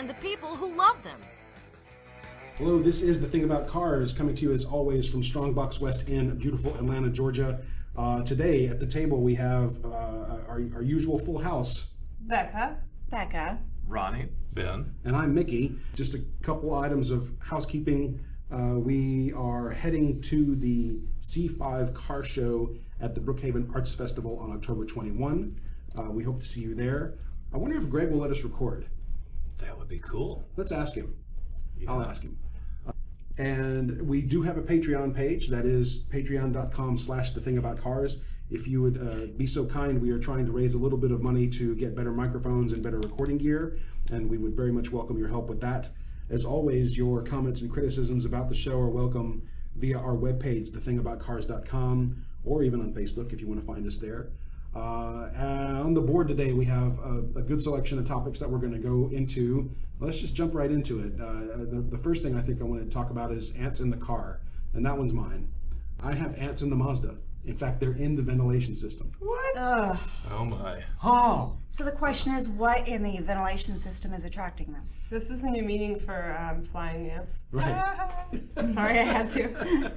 and the people who love them. Hello, this is The Thing About Cars, coming to you as always from Strongbox West in beautiful Atlanta, Georgia. Today at the table we have our usual full house. Beka. Ronny. Ben. And I'm Mickey. Just a couple items of housekeeping. We are heading to the C5 car show at the Brookhaven Arts Festival on October 21. We hope to see you there. I wonder if Greg will let us record. That would be cool. Let's ask him. Yeah. I'll ask him. And we do have a Patreon page. That is patreon.com/thethingaboutcars. If you would be so kind, we are trying to raise a little bit of money to get better microphones and better recording gear, and we would very much welcome your help with that. As always, your comments and criticisms about the show are welcome via our webpage, thethingaboutcars.com, or even on Facebook if you want to find us there. On the board today, we have a good selection of topics that we're going to go into. Let's just jump right into it. The first thing I think I want to talk about is ants in the car, and that one's mine. I have ants in the Mazda. In fact, they're in the ventilation system. What? Oh my. Oh! So the question is, what in the ventilation system is attracting them? This is a new meaning for flying ants. Right. Sorry, I had to.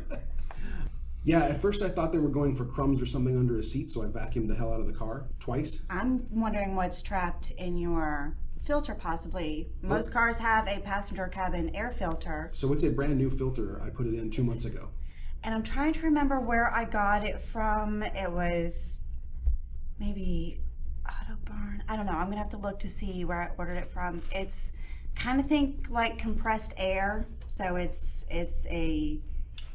Yeah, at first I thought they were going for crumbs or something under a seat, so I vacuumed the hell out of the car twice. I'm wondering what's trapped in your filter, possibly. Most cars have a passenger cabin air filter. So it's a brand new filter. I put it in 2 months ago. And I'm trying to remember where I got it from. It was maybe Autobarn. I don't know. I'm going to have to look to see where I ordered it from. It's kind of think like compressed air. So it's a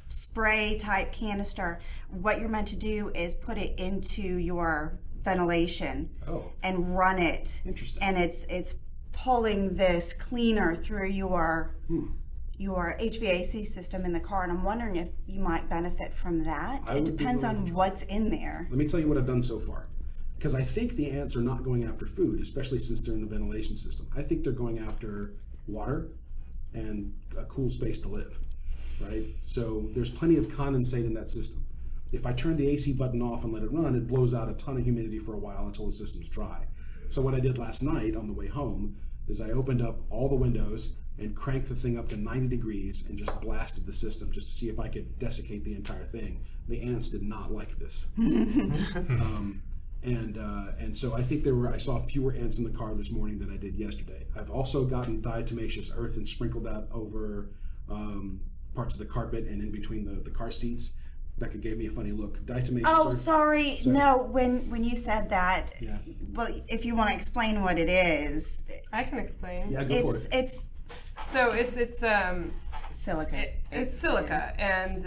spray type canister. What you're meant to do is put it into your ventilation and run it. Interesting. And it's pulling this cleaner through your HVAC system in the car, and I'm wondering if you might benefit from that. It depends on what's in there. Let me tell you what I've done so far. Because I think the ants are not going after food, especially since they're in the ventilation system. I think they're going after water and a cool space to live, right? So there's plenty of condensate in that system. If I turn the AC button off and let it run, it blows out a ton of humidity for a while until the system's dry. So what I did last night on the way home is I opened up all the windows and cranked the thing up to 90 degrees and just blasted the system just to see if I could desiccate the entire thing. The ants did not like this. And so I think I saw fewer ants in the car this morning than I did yesterday. I've also gotten diatomaceous earth and sprinkled that over parts of the carpet and in between the car seats. Becca gave me a funny look. Diatomaceous earth. Sorry. No, when you said that, Yeah. well, if you want to explain what it is, I can explain. Yeah, go for it. It's silica. It's silica, and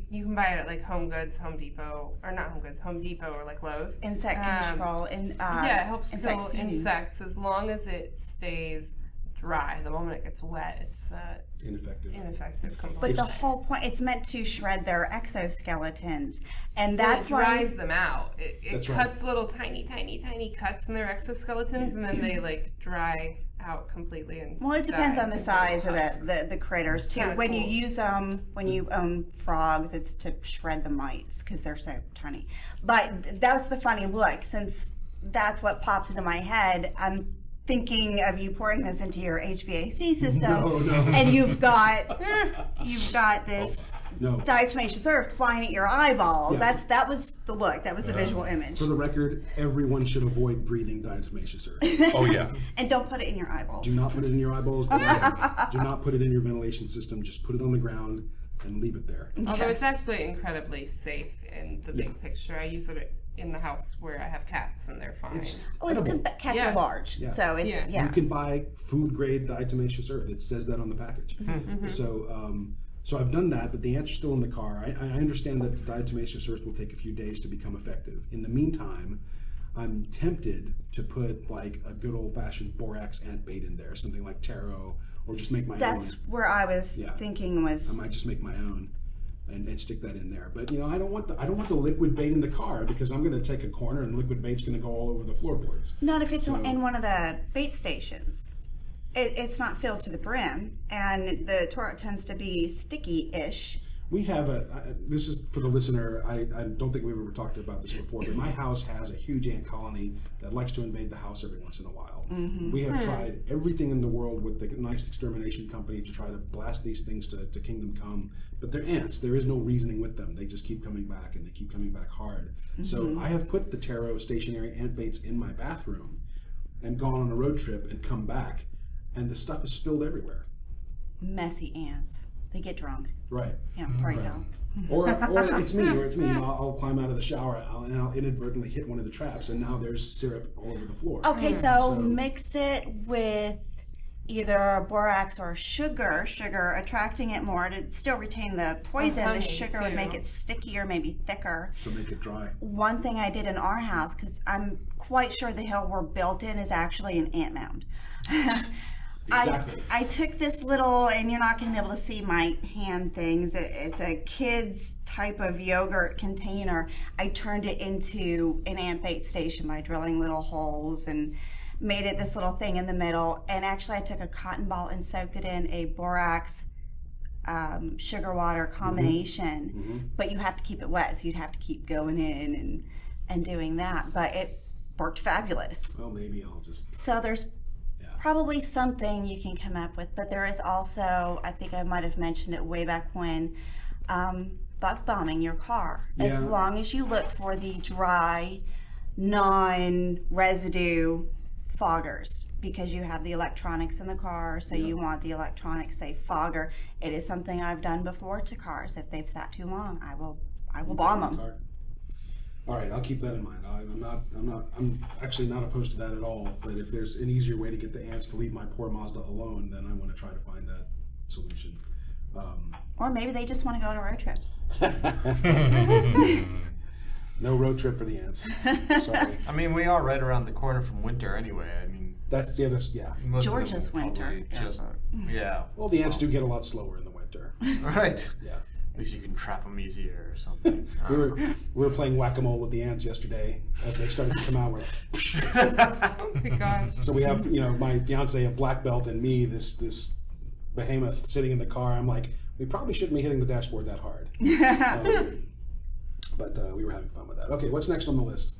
you can buy it at like Home Goods, Home Depot, or not Home Goods, Home Depot or like Lowe's. Insect control. Yeah, it helps insect kill food. insects as long as it stays dry. The moment it gets wet, it's ineffective completely. But the whole point, it's meant to shred their exoskeletons, and that's it why dries them out. It That's cuts little tiny cuts in their exoskeletons, and then they like dry out completely. And well, it depends on the size of husks. the critters too. Kinda When cool. you use when you own frogs, it's to shred the mites because they're so tiny. But that's the funny look. Since that's what popped into my head, I'm thinking of you pouring this into your HVAC system, No. and you've got this No. diatomaceous earth flying at your eyeballs. Yeah. That was the look. That was the visual image. For the record, everyone should avoid breathing diatomaceous earth. Oh yeah. And don't put it in your eyeballs. Do not put it in your eyeballs. Do not put it in your ventilation system. Just put it on the ground and leave it there. Although it's actually incredibly safe in the big picture. I use it in the house where I have cats, and they're fine. It's Oh, it's because edible. cats Yeah. are large, Yeah. so it's Yeah. You can buy food-grade diatomaceous earth. It says that on the package. So I've done that, but the ants are still in the car. I understand that the diatomaceous earth will take a few days to become effective. In the meantime, I'm tempted to put like a good old-fashioned borax ant bait in there, something like taro, or just make my That's own. where I was thinking I was. might just make my own and stick that in there. But I don't want the liquid bait in the car because I'm going to take a corner and liquid bait's going to go all over the floorboards. Not if it's in one of the bait stations. It's not filled to the brim, and the turret tends to be sticky-ish We have this is for the listener, I don't think we've ever talked about this before, but my house has a huge ant colony that likes to invade the house every once in a while. We have tried everything in the world with the nice extermination company to try to blast these things to kingdom come, but they're ants. There is no reasoning with them. They just keep coming back, and they keep coming back hard. So I have put the Taro stationary ant baits in my bathroom and gone on a road trip and come back, and the stuff is spilled everywhere. Messy ants. They get drunk. Right. Yeah, party hell. Or it's me. I'll climb out of the shower and I'll inadvertently hit one of the traps, and now there's syrup all over the floor. Okay, so mix it with either borax or sugar, attracting it more to still retain the poison. The sugar would make it stickier, maybe thicker. So make it dry. One thing I did in our house, because I'm quite sure the hill we're built in is actually an ant mound. Exactly. I took this little, and you're not going to be able to see my hand things. It's a kid's type of yogurt container. I turned it into an ant bait station by drilling little holes and made it this little thing in the middle. And actually I took a cotton ball and soaked it in a borax sugar water combination. But you have to keep it wet, so you'd have to keep going in and doing that. But it worked fabulous. Well, maybe I'll just... So there's probably something you can come up with, but there is also, I think I might have mentioned it way back when, bug bombing your car. Yeah. As long as you look for the dry, non-residue foggers, because you have the electronics in the car, so you want the electronic safe fogger. It is something I've done before to cars. If they've sat too long, I will bomb them. All right, I'll keep that in mind. I'm actually not opposed to that at all. But if there's an easier way to get the ants to leave my poor Mazda alone, then I want to try to find that solution. Or maybe they just want to go on a road trip. No road trip for the ants. Sorry. I mean, we are right around the corner from winter anyway. I mean, That's the other. Yeah. most Georgia's of them will winter. probably just Well, the ants do get a lot slower in the winter. right. Yeah. At least you can trap them easier or something. We were playing whack-a-mole with the ants yesterday as they started to come out. We're Oh my gosh. so we have, my fiance, a black belt, and me, this behemoth sitting in the car. I'm like, we probably shouldn't be hitting the dashboard that hard. But we were having fun with that. Okay, what's next on the list?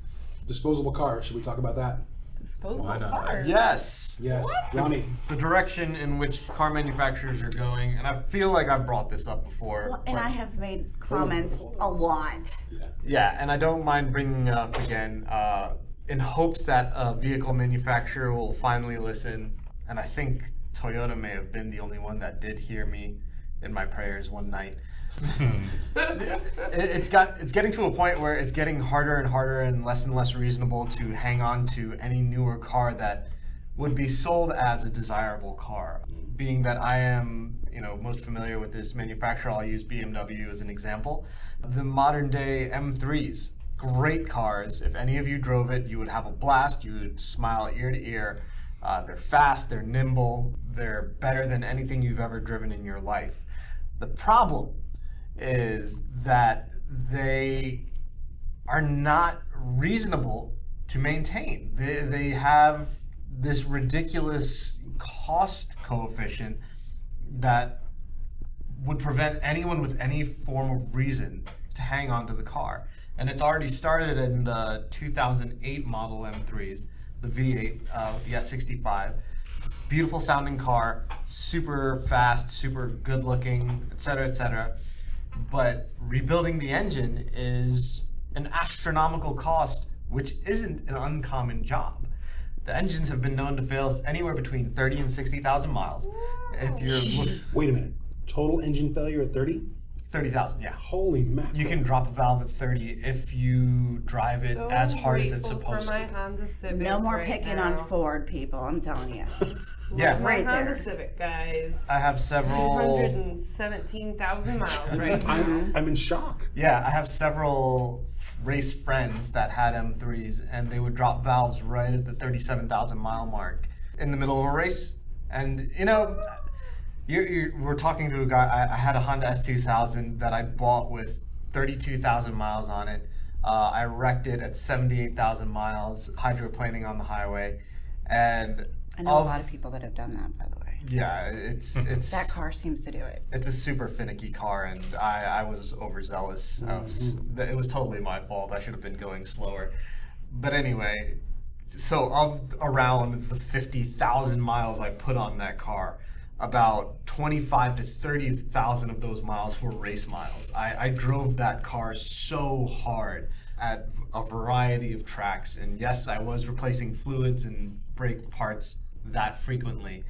Disposable cars. Should we talk about that? Disposable Why not? cars. Yes. Yes. Ronny. The direction in which car manufacturers are going, and I feel like I've brought this up before. Well, and I have made comments a lot. Yeah, and I don't mind bringing it up again in hopes that a vehicle manufacturer will finally listen. And I think Toyota may have been the only one that did hear me in my prayers one night. It's getting to a point where it's getting harder and harder and less reasonable to hang on to any newer car that would be sold as a desirable car. Being that I am, most familiar with this manufacturer, I'll use BMW as an example. The modern day M3s, great cars. If any of you drove it, you would have a blast. You would smile ear to ear. They're fast, they're nimble, they're better than anything you've ever driven in your life. The problem is that they are not reasonable to maintain. They have this ridiculous cost coefficient that would prevent anyone with any form of reason to hang on to the car. And it's already started in the 2008 model M3s, the V8 with the S65. Beautiful sounding car, super fast, super good looking, etc., etc. But rebuilding the engine is an astronomical cost, which isn't an uncommon job. The engines have been known to fail anywhere between 30 and 60,000 miles. If you're Wait a minute. Total engine failure at 30? 30,000, yeah. Holy mackerel. You can drop a valve at 30 if you drive it as hard as it's supposed for my to. Honda Civic No more right picking now. on Ford, people. I'm telling you. Yeah. My Right Honda there. Civic, guys. I have several. 217,000 miles right now. I'm in shock. Yeah, I have several race friends that had M3s, and they would drop valves right at the 37,000 mile mark in the middle of a race. And we're talking to a guy. I had a Honda S2000 that I bought with 32,000 miles on it. I wrecked it at 78,000 miles, hydroplaning on the highway, and I know a lot of people that have done that, by the way. Yeah, it's That car seems to do it. It's a super finicky car, and I was overzealous. It was totally my fault. I should have been going slower. But anyway, so of around the 50,000 miles I put on that car, about 25 to 30,000 of those miles were race miles. I drove that car so hard at a variety of tracks, and yes, I was replacing fluids and brake parts that frequently.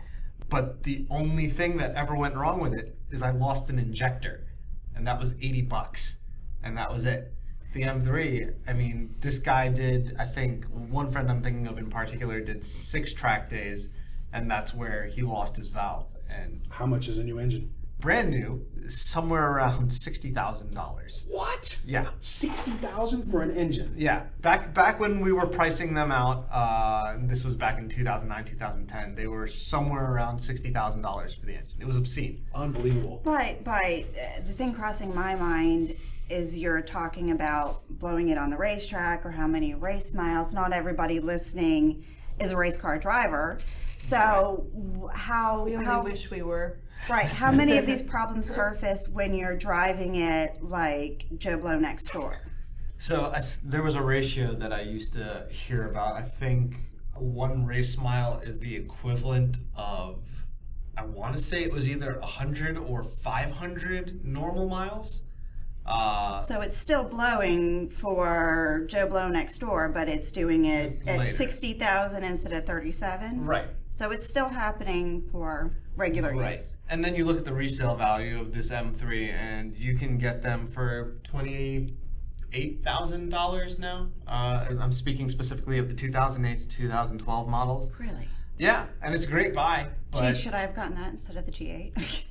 But the only thing that ever went wrong with it is I lost an injector, and that was $80, and that was it. The M3, I mean, this guy did, I think, one friend I'm thinking of in particular did 6 track days, and that's where he lost his valve. And How much is a new engine? brand new, somewhere around $60,000. What? Yeah. 60,000 for an engine? Yeah, back when we were pricing them out, and this was back in 2009, 2010, they were somewhere around $60,000 for the engine. It was obscene. Unbelievable. But the thing crossing my mind is you're talking about blowing it on the racetrack or how many race miles. Not everybody listening is a race car driver. So We only wish we were. Right. How many of these problems surface when you're driving it like Joe Blow next door? So there was a ratio that I used to hear about. I think 1 race mile is the equivalent of, I want to say it was either 100 or 500 normal miles. So it's still blowing for Joe Blow next door, but it's doing it at Later. 60,000 instead of 37. Right. So it's still happening for regular use. And then you look at the resale value of this M3, and you can get them for $28,000 now. I'm speaking specifically of the 2008 to 2012 models. Really? Yeah, and it's a great buy. But Gee, should I have gotten that instead of the G8?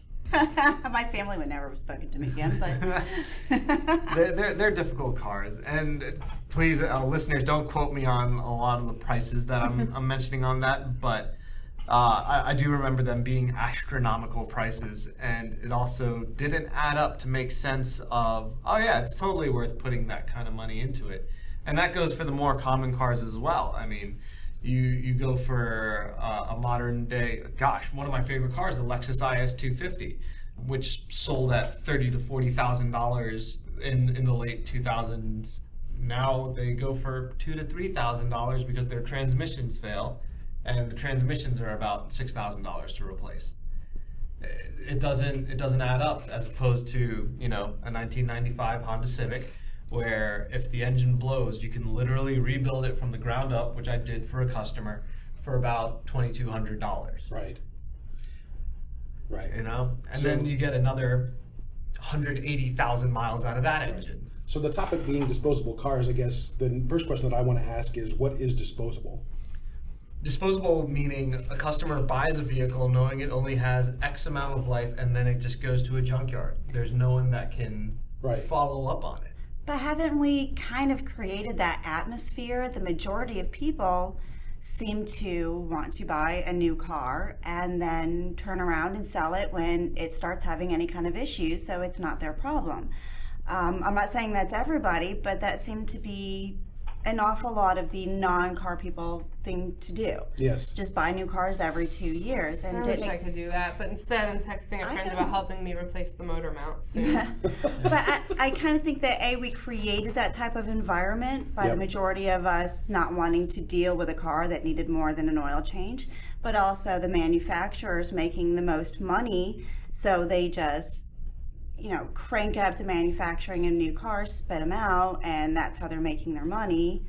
My family would never have spoken to me again, but they're difficult cars, and please, listeners, don't quote me on a lot of the prices that I'm mentioning on that, but I do remember them being astronomical prices, and it also didn't add up to make sense of, oh yeah, it's totally worth putting that kind of money into it. And that goes for the more common cars as well. I mean, you go for a modern day, gosh, one of my favorite cars, the Lexus IS 250, which sold at $30,000 to $40,000 in the late 2000s. Now they go for $2,000 to $3,000 because their transmissions fail, and the transmissions are about $6,000 to replace. It doesn't add up, as opposed to, you know, a 1995 Honda Civic, where if the engine blows, you can literally rebuild it from the ground up, which I did for a customer, for about $2,200. Right. Right. You know, and So- then you get another 180,000 miles out of that engine. So the topic being disposable cars, I guess the first question that I want to ask is, what is disposable? Disposable meaning a customer buys a vehicle knowing it only has X amount of life, and then it just goes to a junkyard. There's no one that can follow up on it. But haven't we kind of created that atmosphere? The majority of people seem to want to buy a new car and then turn around and sell it when it starts having any kind of issues, so it's not their problem. I'm not saying that's everybody, but that seemed to be an awful lot of the non-car people thing to do. Yes. Just buy new cars every 2 years. And I wish I could do that, but instead I'm texting a friend about helping me replace the motor mount soon. But I kind of think that we created that type of environment by the majority of us not wanting to deal with a car that needed more than an oil change, but also the manufacturers making the most money, so they just, you know, crank up the manufacturing of new cars, spit them out, and that's how they're making their money.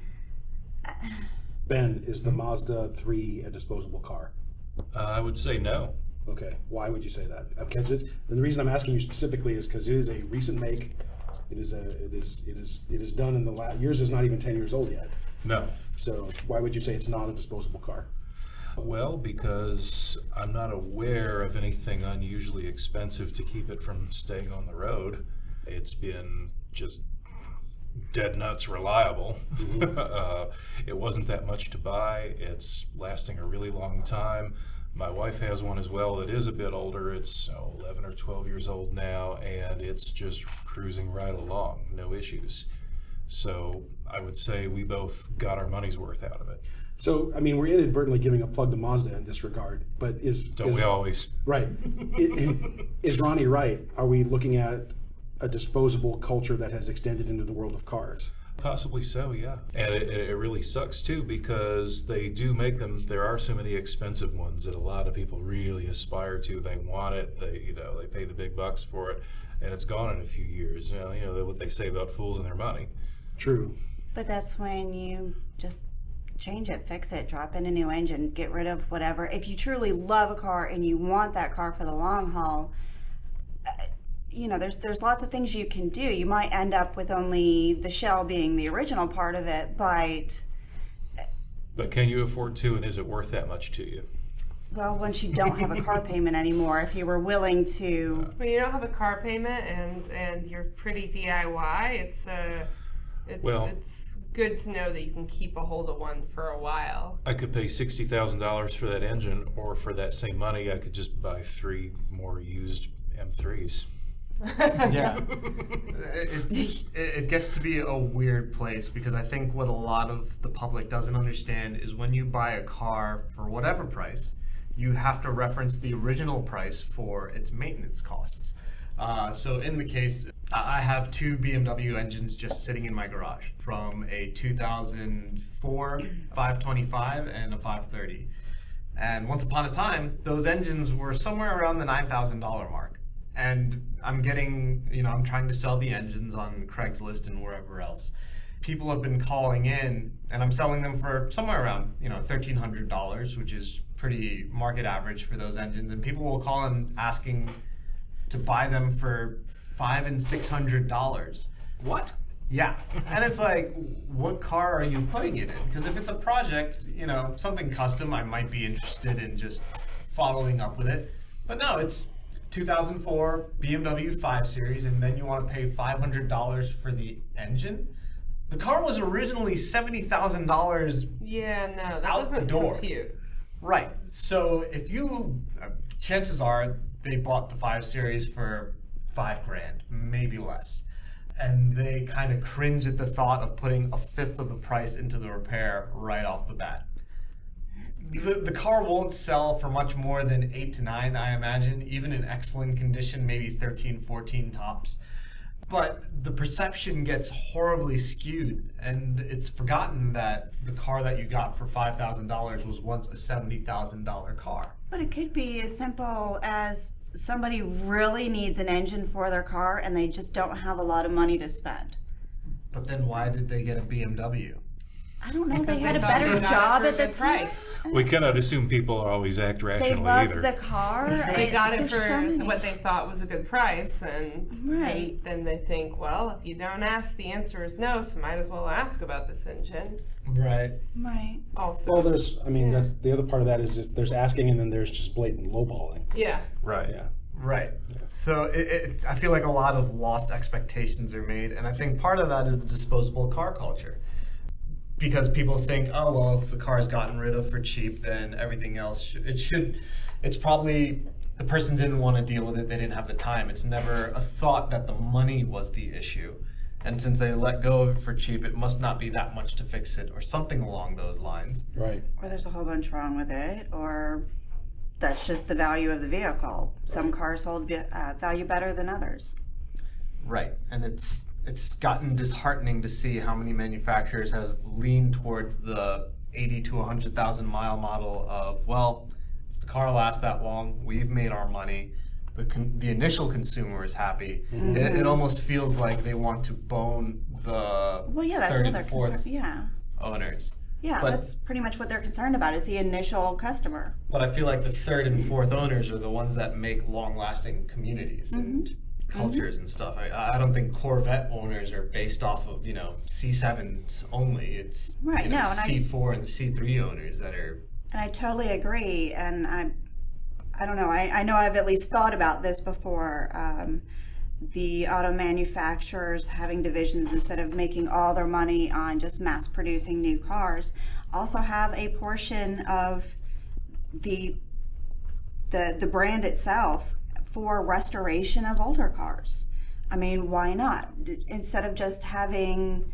Ben, is the Mazda 3 a disposable car? I would say no. Okay, why would you say that? Because and the reason I'm asking you specifically is because it is a recent make. It is done in the yours is not even 10 years old yet. No. So why would you say it's not a disposable car? Well, because I'm not aware of anything unusually expensive to keep it from staying on the road. It's been just dead nuts reliable. It wasn't that much to buy. It's lasting a really long time. My wife has one as well that is a bit older. It's 11 or 12 years old now, and it's just cruising right along, no issues. So I would say we both got our money's worth out of it. So, I mean, we're inadvertently giving a plug to Mazda in this regard, but Don't we always? Right. Is Ronnie right? Are we looking at a disposable culture that has extended into the world of cars? Possibly so, yeah. And it really sucks too, because they do make them. There are so many expensive ones that a lot of people really aspire to. They want it. They pay the big bucks for it, and it's gone in a few years. You know what they say about fools and their money. True. But that's when you just change it, fix it, drop in a new engine, get rid of whatever. If you truly love a car and you want that car for the long haul, there's lots of things you can do. You might end up with only the shell being the original part of it, but can you afford to, and is it worth that much to you? well, once you don't have a car payment anymore, if you were willing to. When you don't have a car payment and you're pretty DIY, it's good to know that you can keep a hold of one for a while. I could pay $60,000 for that engine, or for that same money, I could just buy 3 more used M3s. Yeah. It gets to be a weird place, because I think what a lot of the public doesn't understand is when you buy a car for whatever price, you have to reference the original price for its maintenance costs. So in the case, I have 2 BMW engines just sitting in my garage from a 2004 525 and a 530. And once upon a time, those engines were somewhere around the $9,000 mark. And I'm I'm trying to sell the engines on Craigslist and wherever else. People have been calling in, and I'm selling them for somewhere around, $1,300, which is pretty market average for those engines. And people will call in asking to buy them for $500 and $600. What? Yeah. And it's like, what car are you putting it in? Because if it's a project, something custom, I might be interested in just following up with it. But no, it's 2004 BMW 5 Series, and then you want to pay $500 for the engine? The car was originally $70,000. Yeah, no, that out doesn't the door. compute. Right. So if chances are they bought the 5 Series for $5,000, maybe less. And they kind of cringe at the thought of putting a fifth of the price into the repair right off the bat. The car won't sell for much more than 8 to 9, I imagine, even in excellent condition, maybe 13, 14 tops. But the perception gets horribly skewed, and it's forgotten that the car that you got for $5,000 was once a $70,000 car. But it could be as simple as somebody really needs an engine for their car and they just don't have a lot of money to spend. But then why did they get a BMW? I don't know. Because They had a thought better they got job it at for the the time. price. We cannot assume people always act They rationally loved either. the car. They got it There's for so many. what they thought was a good price, and Right. then they think, well, if you don't ask, the answer is no, so might as well ask about this engine. Right. Right. Also, Well, that's the other part of that is just there's asking, and then there's just blatant lowballing. yeah. Right. Yeah. Right. So I feel like a lot of lost expectations are made, and I think part of that is the disposable car culture. Because people think, oh, well, if the car's gotten rid of for cheap, then everything else it's probably the person didn't want to deal with it, they didn't have the time. It's never a thought that the money was the issue. And since they let go of it for cheap, it must not be that much to fix it, or something along those lines. Right. Or there's a whole bunch wrong with it, or that's just the value of the vehicle. Some cars hold value better than others. Right. And it's gotten disheartening to see how many manufacturers have leaned towards the 80 to 100,000 mile model of, well, if the car lasts that long, we've made our money, the initial consumer is happy. Mm-hmm. It almost feels like they want to bone the third and fourth owners. Yeah, But- that's pretty much what they're concerned about is the initial customer. But I feel like the third and fourth owners are the ones that make long-lasting communities and cultures and stuff. I don't think Corvette owners are based off of, C7s only. It's Right, no, and C4 and the C3 owners that are... And I totally agree. And I don't know. I know I've at least thought about this before. The auto manufacturers having divisions instead of making all their money on just mass producing new cars also have a portion of the brand itself for restoration of older cars. I mean, why not? Instead of just having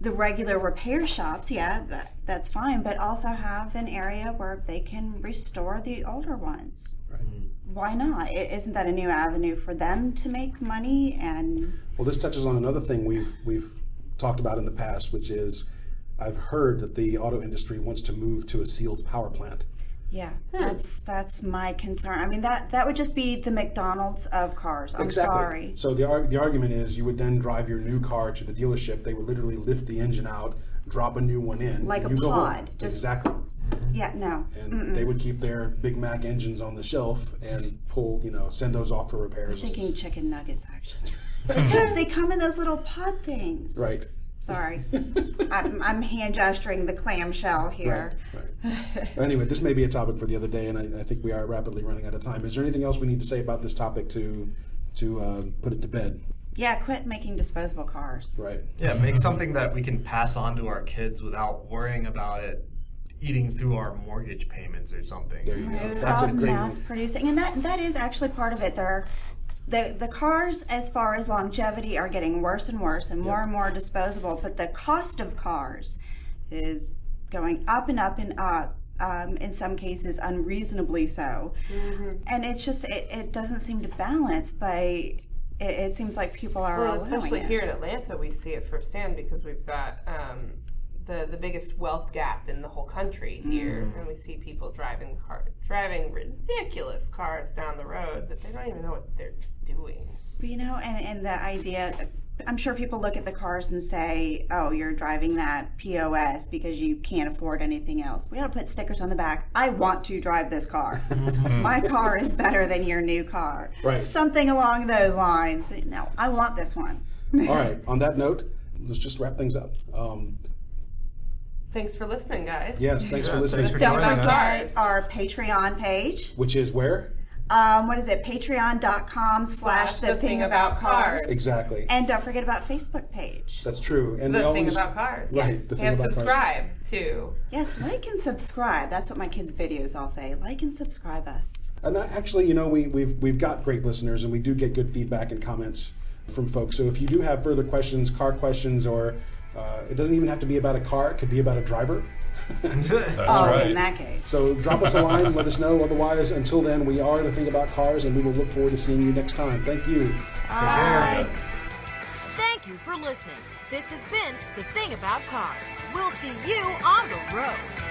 the regular repair shops, yeah, that's fine, but also have an area where they can restore the older ones. Right. Why not? Isn't that a new avenue for them to make money? And Well, this touches on another thing we've talked about in the past, which is I've heard that the auto industry wants to move to a sealed power plant. yeah, that's my concern. I mean, that would just be the McDonald's of cars. I'm Exactly. sorry. So the argument is you would then drive your new car to the dealership. They would literally lift the engine out, drop a new one in, Like and a you go home. pod, just- Exactly. Yeah, no. And they would keep their Big Mac engines on the shelf and pull, send those off for I repairs. was thinking chicken nuggets, actually. They come in those little pod things. Right. Sorry. I'm hand gesturing the clamshell here. Right. Anyway, this may be a topic for the other day, and I think we are rapidly running out of time. Is there anything else we need to say about this topic to put it to bed? Yeah, quit making disposable cars. Right. Yeah, make something that we can pass on to our kids without worrying about it eating through our mortgage payments or something. There you go. That's a Stop great mass producing, and that is actually part of it. The cars, as far as longevity, are getting worse and worse, and more disposable. But the cost of cars is going up and up and up. In some cases, unreasonably so. And it just it doesn't seem to balance. But it seems like people are Well, allowing especially it. here in Atlanta, we see it firsthand because we've got the biggest wealth gap in the whole country here, and we see people driving ridiculous cars down the road, but they don't even know what they're doing. But, and the idea, I'm sure people look at the cars and say, oh, you're driving that POS because you can't afford anything else. We ought to put stickers on the back. I want to drive this car. My car is better than your new car. Right. Something along those lines. No, I want this one. All right. On that note, let's just wrap things up. Thanks for listening, guys. Yes, thanks for listening. thanks for Don't joining forget us. our Patreon page. Which is where? What is it? Patreon.com/The Thing About Cars. Exactly. And don't forget about Facebook page. That's true. And The we Thing always, About Cars. Right, Yes. the thing And about cars. subscribe to. Yes, like and subscribe. That's what my kids' videos all say. Like and subscribe us. And actually, we've got great listeners, and we do get good feedback and comments from folks. So if you do have further questions, car questions, or it doesn't even have to be about a car; it could be about a driver. That's Oh, right. in that case. So drop us a line, let us know. Otherwise, until then, we are The Thing About Cars, and we will look forward to seeing you next time. Thank you. Bye. Thank you for listening. This has been The Thing About Cars. We'll see you on the road.